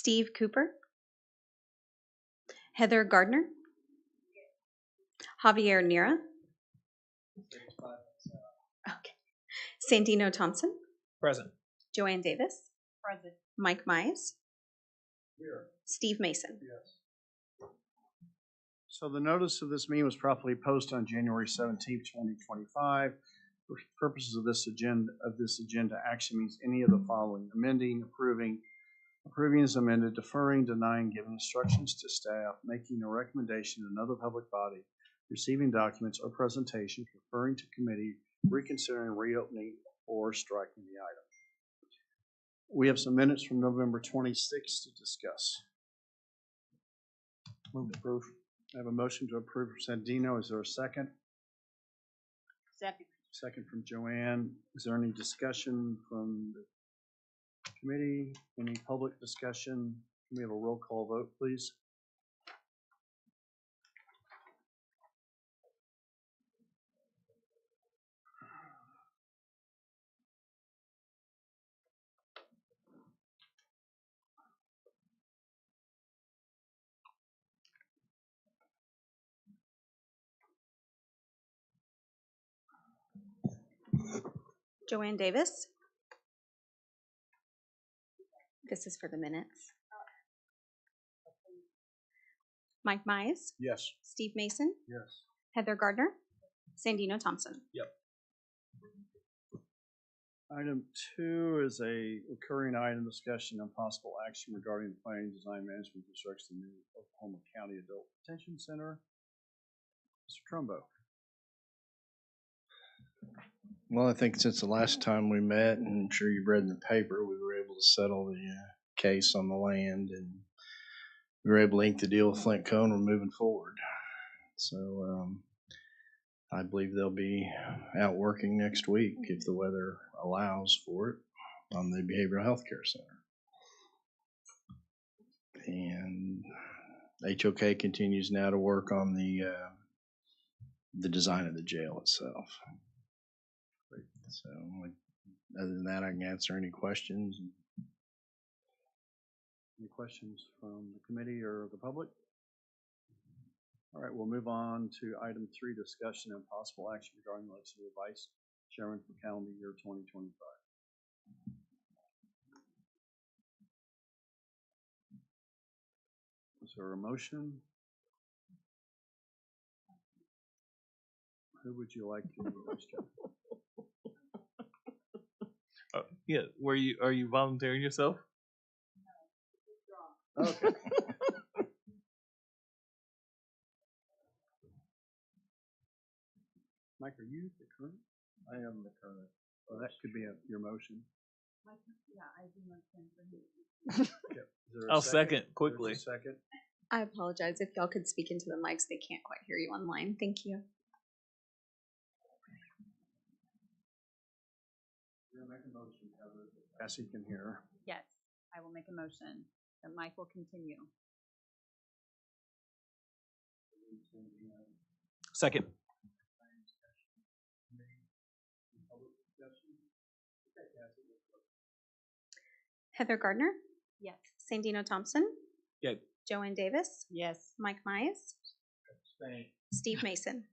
Steve Cooper, Heather Gardner, Javier Nira, okay. Sandino Thompson, Present. Joanne Davis, Present. Mike Mize, Here. Steve Mason. Yes. So the notice of this meeting was properly posted on January 17th, 2025. For purposes of this agenda action means any of the following: amending, approving as amended, deferring, denying, giving instructions to staff, making a recommendation to another public body, receiving documents or presentations, referring to committee, reconsidering, reopening, or striking the item. We have some minutes from November 26th to discuss. Move to approve. I have a motion to approve from Sandino. Is there a second? Second. Second from Joanne. Is there any discussion from the committee? Any public discussion? Can we have a roll call vote, please? Joanne Davis. This is for the minutes. Mike Mize, Yes. Steve Mason, Yes. Heather Gardner, Sandino Thompson. Yep. Item 2 is a recurring item, discussion on possible action regarding the planning, design, management, construction of the new Oklahoma County Adult Detention Center. Mr. Trumbo. Well, I think since the last time we met, and I'm sure you've read in the paper, we were able to settle the case on the land, and we were able to ink the deal with Flint Cone. We're moving forward. So I believe they'll be out working next week if the weather allows for it on the Behavioral Health Care Center. And HOK continues now to work on the design of the jail itself. So other than that, I can answer any questions. Any questions from the committee or the public? All right, we'll move on to item 3, discussion and possible action regarding the election of vice chairman for calendar year 2025. Is there a motion? Who would you like to be vice chairman? Yeah. Are you volunteering yourself? Okay. Mike, are you the current? I am the current. Well, that could be your motion. Yeah, I do my thing. I'll second quickly. There's a second. I apologize if y'all could speak into the mics. They can't quite hear you online. Thank you. Make a motion, Heather, that Cassie can hear. Yes, I will make a motion that Mike will continue. Second. Heather Gardner, Yes. Sandino Thompson, Yeah. Joanne Davis, Yes. Mike Mize, Steve Mason.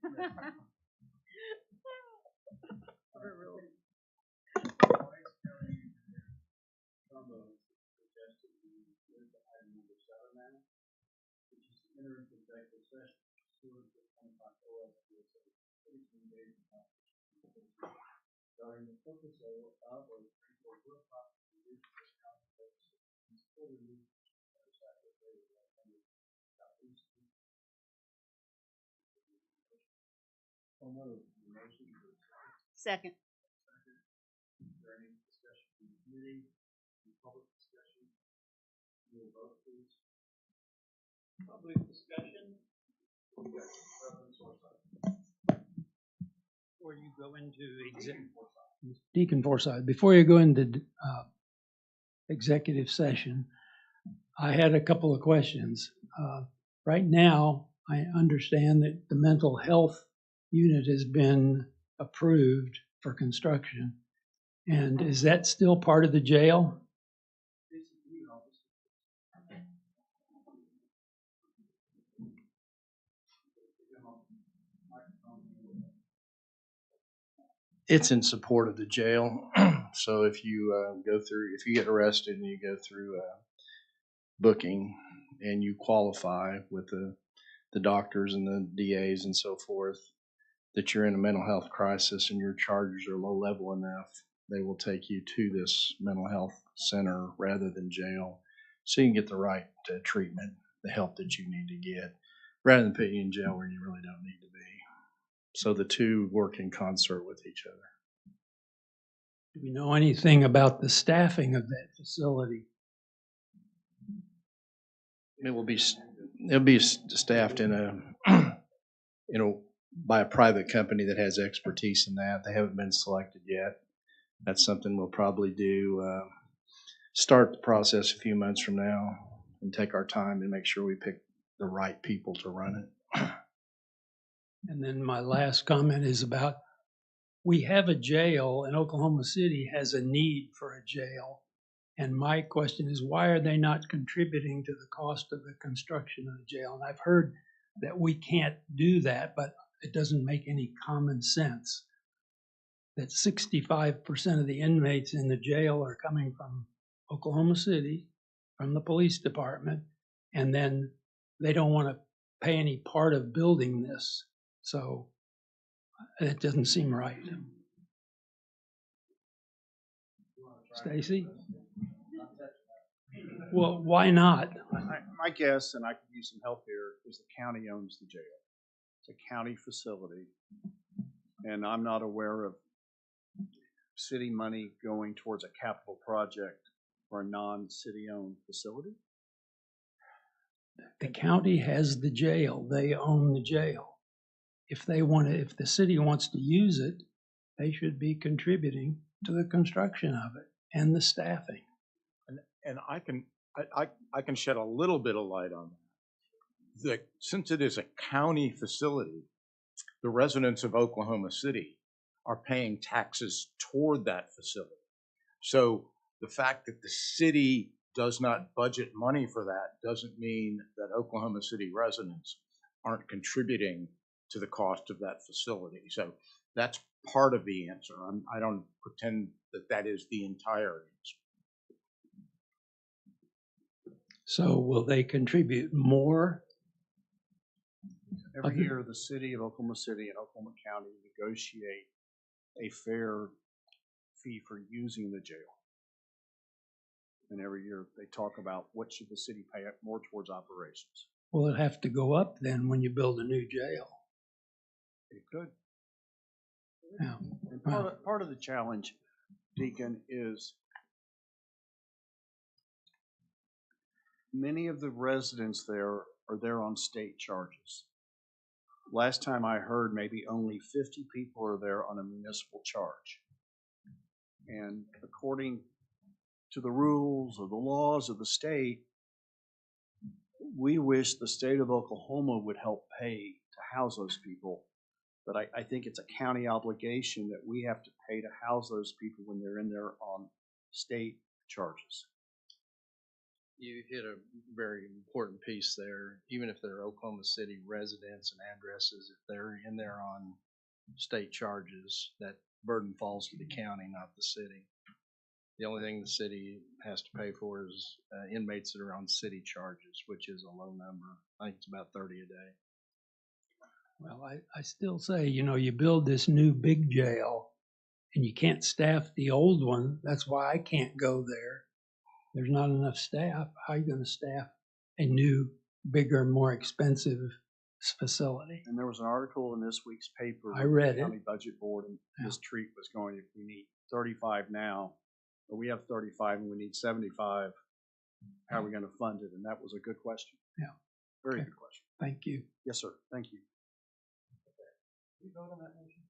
Regarding the purpose of or real possible use of county services for the use Second. Is there any discussion from the committee? Any public discussion? Will vote, please. Public discussion. Before you go into Deacon Forsyth, before you go into executive session, I had a couple of questions. Right now, I understand that the mental health unit has been approved for construction. And is that still part of the jail? It's in support of the jail. So if you if you get arrested and you go through booking and you qualify with the doctors and the DAs and so forth, that you're in a mental health crisis and your charges are low level enough, they will take you to this mental health center rather than jail, so you can get the right treatment, the help that you need to get, rather than putting you in jail where you really don't need to be. So the two work in concert with each other. Do we know anything about the staffing of that facility? It'll be staffed in by a private company that has expertise in that. They haven't been selected yet. That's something we'll probably do. Start the process a few months from now and take our time and make sure we pick the right people to run it. And then my last comment is about, we have a jail, and Oklahoma City has a need for a jail. And my question is, why are they not contributing to the cost of the construction of the jail? And I've heard that we can't do that, but it doesn't make any common sense that 65% of the inmates in the jail are coming from Oklahoma City, from the police department, and then they don't want to pay any part of building this. So it doesn't seem right. Stacy? Well, why not? My guess, and I could use some help here, is the county owns the jail. It's a county facility, and I'm not aware of city money going towards a capital project for a non-city owned facility. The county has the jail. They own the jail. If the city wants to use it, they should be contributing to the construction of it and the staffing. And I can shed a little bit of light on that. Since it is a county facility, the residents of Oklahoma City are paying taxes toward that facility. So the fact that the city does not budget money for that doesn't mean that Oklahoma City residents aren't contributing to the cost of that facility. So that's part of the answer. I don't pretend that that is the entire answer. So will they contribute more? Every year, the city of Oklahoma City and Oklahoma County negotiate a fair fee for using the jail. And every year they talk about what should the city pay more towards operations. Will it have to go up then when you build a new jail? It could. Yeah. And part of the challenge, Deacon, is many of the residents there are there on state charges. Last time I heard, maybe only 50 people are there on a municipal charge. And according to the rules or the laws of the state, we wish the state of Oklahoma would help pay to house those people. But I think it's a county obligation that we have to pay to house those people when they're in there on state charges. You hit a very important piece there. Even if they're Oklahoma City residents and addresses, if they're in there on state charges, that burden falls to the county, not the city. The only thing the city has to pay for is inmates that are on city charges, which is a low number. I think it's about 30 a day. Well, I still say, you build this new big jail and you can't staff the old one. That's why I can't go there. There's not enough staff. How are you going to staff a new, bigger, more expensive facility? And there was an article in this week's paper. I read the County it. Budget Board, and Ms. Treat was going, if we need 35 now, but we have 35 and we need 75, how are we going to fund it? And that was a good question. Yeah. Very Okay. good question. Thank you. Yes, sir. Thank you. Can you vote on that motion?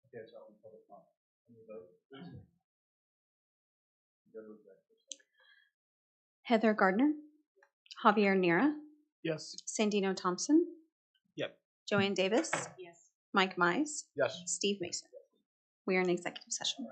Okay, so I'll public comment. Can you vote, please? Heather Gardner, Javier Nira, Yes. Sandino Thompson. Yep. Joanne Davis, Yes. Mike Mize, Yes. Steve Mason. We are in executive session.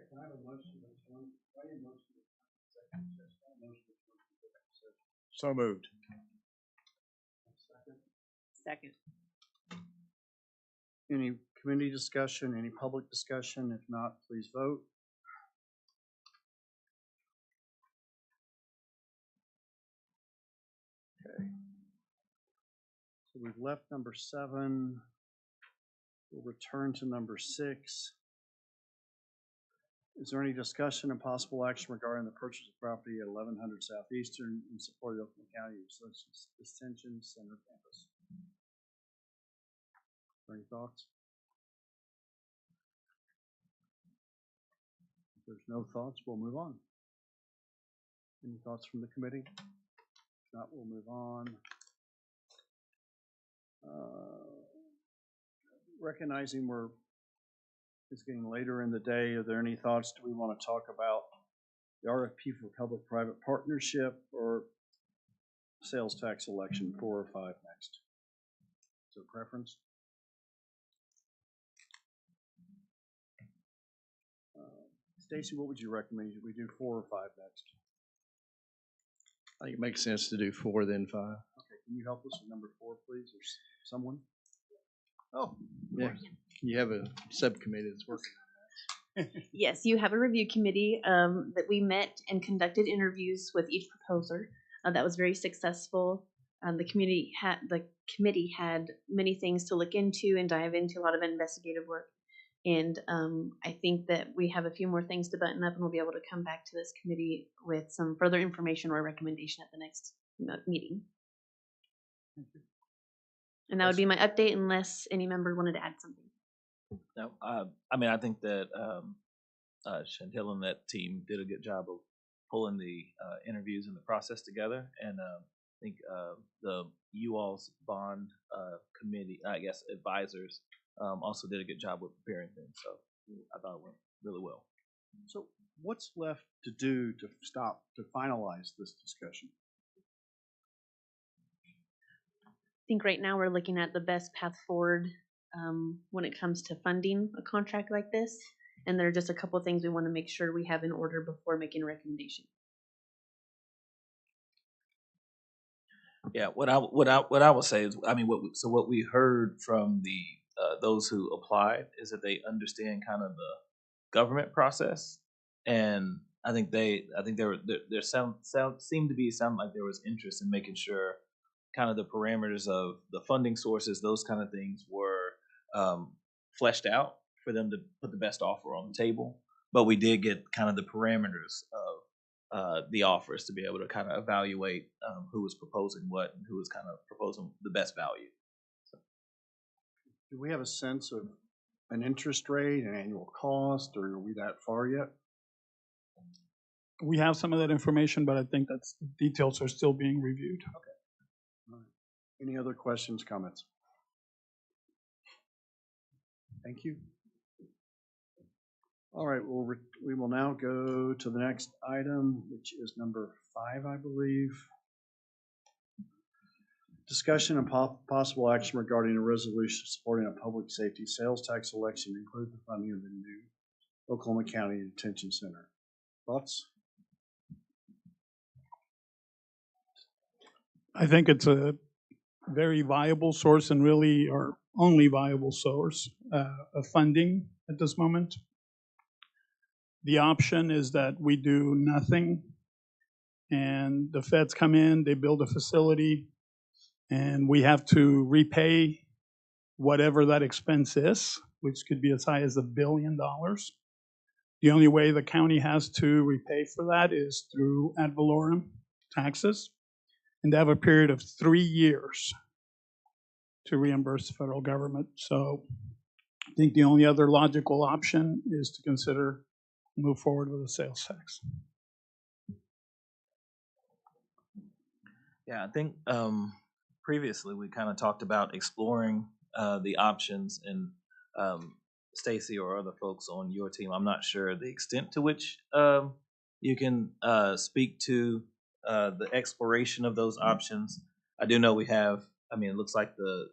can I have a motion to join? I need a motion to executive session. I have a motion to join executive session. So moved. Second. Second. Any committee discussion, any public discussion? If not, please vote. Okay. So we've left number 7. We'll return to number 6. Is there any discussion and possible action regarding the purchase of property at 1100 Southeastern in support of the Oklahoma County Extension Center campus? Any thoughts? If there's no thoughts, we'll move on. Any thoughts from the committee? If not, we'll move on. Recognizing it's getting later in the day, are there any thoughts? Do we want to talk about the RFP for public-private partnership or sales tax election 4 or 5 next? Is there a preference? Stacy, what would you recommend? Should we do 4 or 5 next? I think it makes sense to do 4, then 5. Okay, can you help us with number 4, please, or someone? Oh, Yeah, you have a subcommittee that's working. Yes, you have a review committee that we met and conducted interviews with each proposer. That was very successful. The committee had many things to look into and dive into, a lot of investigative work. And I think that we have a few more things to button up, and we'll be able to come back to this committee with some further information or recommendation at the next meeting. Thank you. And that would be my update, unless any member wanted to add something. No, I mean, I think that Chantel and that team did a good job of pulling the interviews and the process together, and I think the UAL's bond committee, I guess, advisors also did a good job with preparing things. So I thought it went really well. So what's left to do to finalize this discussion? I think right now we're looking at the best path forward when it comes to funding a contract like this. And there are just a couple of things we want to make sure we have in order before making a recommendation. Yeah, what I would say is, I mean, what we heard from the those who applied is that they understand kind of the government process, and I think there seemed like there was interest in making sure kind of the parameters of the funding sources, those kind of things were fleshed out for them to put the best offer on the table. But we did get kind of the parameters of the offers to be able to kind of evaluate who was proposing what and who was kind of proposing the best value. So. Do we have a sense of an interest rate, an annual cost, or are we that far yet? We have some of that information, but I think the details are still being reviewed. Okay. All right. Any other questions, comments? Thank you. All right, we will now go to the next item, which is number 5, I believe. Discussion and possible action regarding a resolution supporting a public safety sales tax election, include the funding of the new Oklahoma County Detention Center. Thoughts? I think it's a very viable source, and really our only viable source of funding at this moment. The option is that we do nothing, and the feds come in, they build a facility, and we have to repay whatever that expense is, which could be as high as $1 billion. The only way the county has to repay for that is through ad valorem taxes, and they have a period of 3 years to reimburse the federal government. So I think the only other logical option is to consider move forward with a sales tax. Yeah, I think previously we kind of talked about exploring the options, and Stacy or other folks on your team, I'm not sure the extent to which you can speak to the exploration of those options. I do know we have, I mean, it looks like the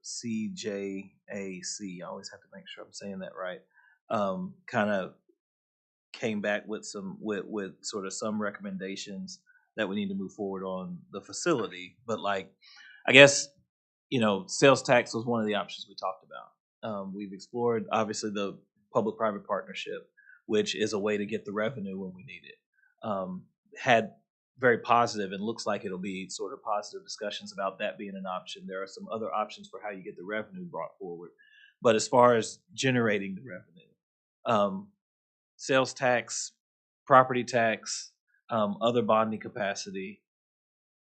CJAC, I always have to make sure I'm saying that right, kind of came back with with sort of some recommendations that we need to move forward on the facility. But like, I guess, sales tax was one of the options we talked about. We've explored obviously the public-private partnership, which is a way to get the revenue when we need it. Had very positive and looks like it'll be sort of positive discussions about that being an option. There are some other options for how you get the revenue brought forward. But as far as generating the revenue, sales tax, property tax, other bonding capacity,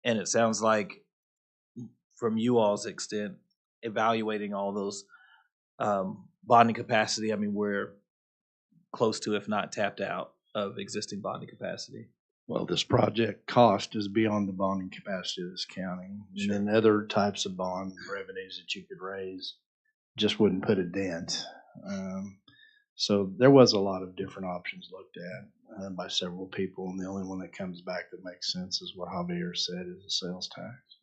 and it sounds like from you all's extent, evaluating all those bonding capacity, I mean, we're close to, if not tapped out, of existing bonding capacity. Well, this project cost is beyond the bonding capacity of this county. Sure. And then other types of bond revenues that you could raise just wouldn't put a dent. So there was a lot of different options looked at by several people, and the only one that comes back that makes sense is what Javier said, is the sales tax.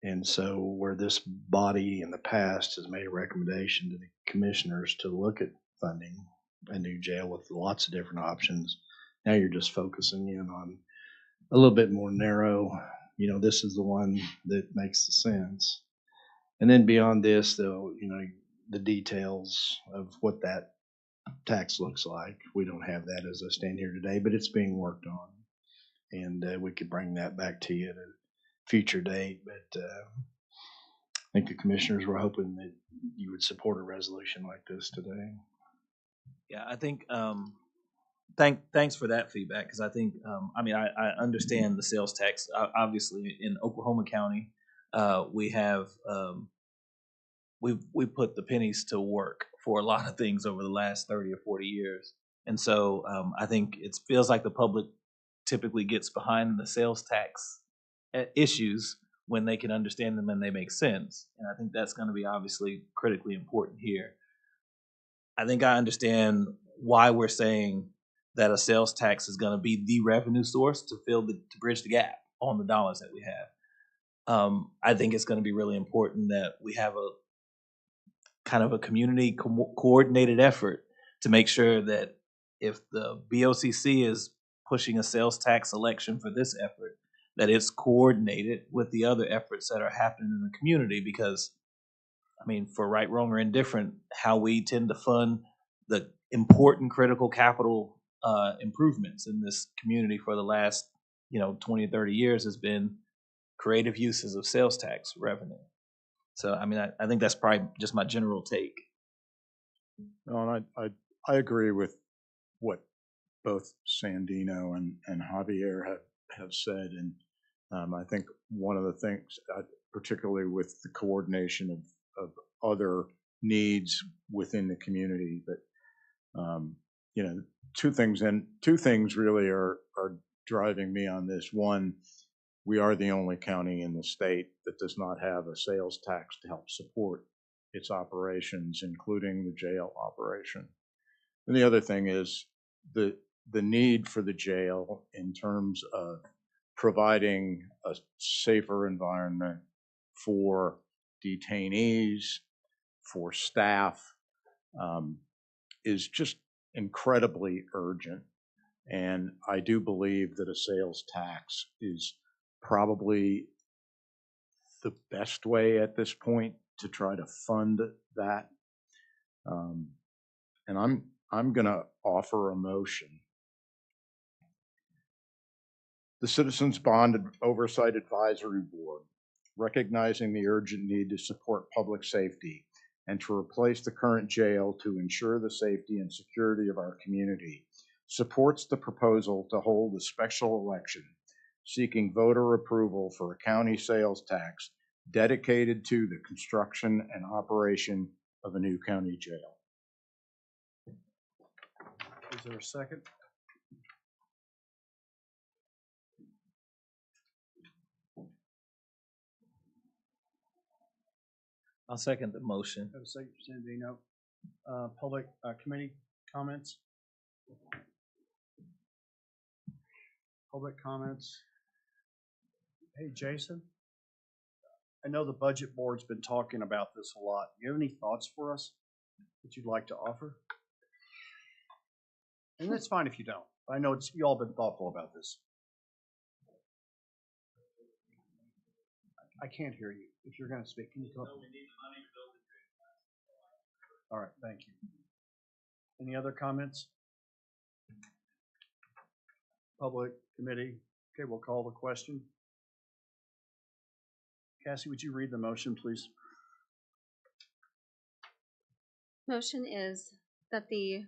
And so where this body in the past has made a recommendation to the commissioners to look at funding a new jail with lots of different options, now you're just focusing in on a little bit more narrow, this is the one that makes the sense. And then beyond this, though, the details of what that tax looks like, we don't have that as I stand here today, but it's being worked on. And we could bring that back to you at a future date. But I think the commissioners were hoping that you would support a resolution like this today. Yeah, I think thanks for that feedback, because I think I understand the sales tax. Obviously, in Oklahoma County, we have we put the pennies to work for a lot of things over the last 30 or 40 years, and so I think it feels like the public typically gets behind the sales tax issues when they can understand them and they make sense, and I think that's going to be obviously critically important here. I think I understand why we're saying that a sales tax is going to be the revenue source to to bridge the gap on the dollars that we have. I think it's going to be really important that we have a kind of a community coordinated effort to make sure that if the BOCC is pushing a sales tax election for this effort, that it's coordinated with the other efforts that are happening in the community, because for right, wrong, or indifferent, how we tend to fund the important critical capital improvements in this community for the last 20 or 30 years has been creative uses of sales tax revenue. So I think that's probably just my general take. No, and I agree with what both Sandino and Javier have said, and I think one of the things, particularly with the coordination of other needs within the community, but two things really are driving me on this. One, we are the only county in the state that does not have a sales tax to help support its operations, including the jail operation. And the other thing is the need for the jail in terms of providing a safer environment for detainees, for staff, is just incredibly urgent. And I do believe that a sales tax is probably the best way at this point to try to fund that. And I'm going to offer a motion. The Citizens Bond Oversight Advisory Board, recognizing the urgent need to support public safety and to replace the current jail to ensure the safety and security of our community, supports the proposal to hold a special election seeking voter approval for a county sales tax dedicated to the construction and operation of a new county jail. Is there a second? I'll second the motion. Have a second, Sandino. Public committee comments? Public comments? Hey, Jason, I know the budget board's been talking about this a lot. Do you have any thoughts for us that you'd like to offer? And that's fine if you don't. I know you all been thoughtful about this. I can't hear you. If you're gonna speak, can you come up? All right, thank you. Any other comments? Public, committee? Okay, we'll call the question. Cassie, would you read the motion, please? Motion is that the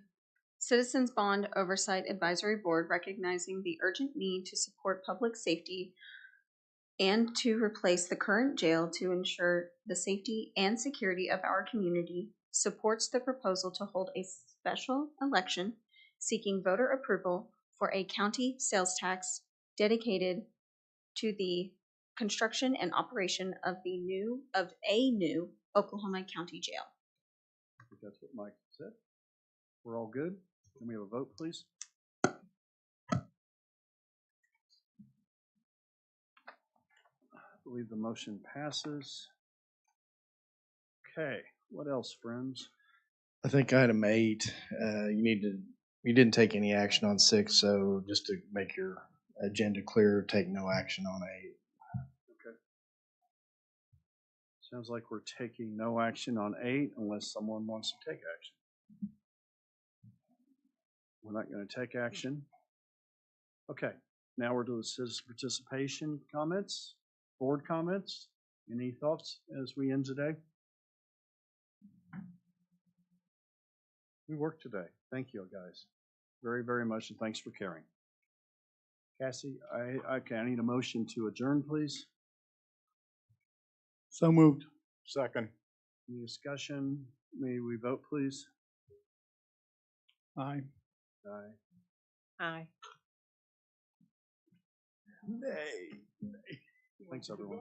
Citizens Bond Oversight Advisory Board, recognizing the urgent need to support public safety and to replace the current jail to ensure the safety and security of our community, supports the proposal to hold a special election seeking voter approval for a county sales tax dedicated to the construction and operation of a new Oklahoma County jail. I think that's what Mike said. We're all good? Can we have a vote, please? I believe the motion passes. Okay, what else, friends? I think item 8, you didn't take any action on 6, so just to make your agenda clear, take no action on 8. Okay. Sounds like we're taking no action on 8 unless someone wants to take action. We're not going to take action. Okay, now we're to the citizen participation comments, board comments. Any thoughts as we end today? We worked today. Thank you, guys, very, very much, and thanks for caring. Cassie, I need a motion to adjourn, please. So moved. Second. Any discussion? May we vote, please? Aye. Aye. Aye. Nay. Thanks, everyone.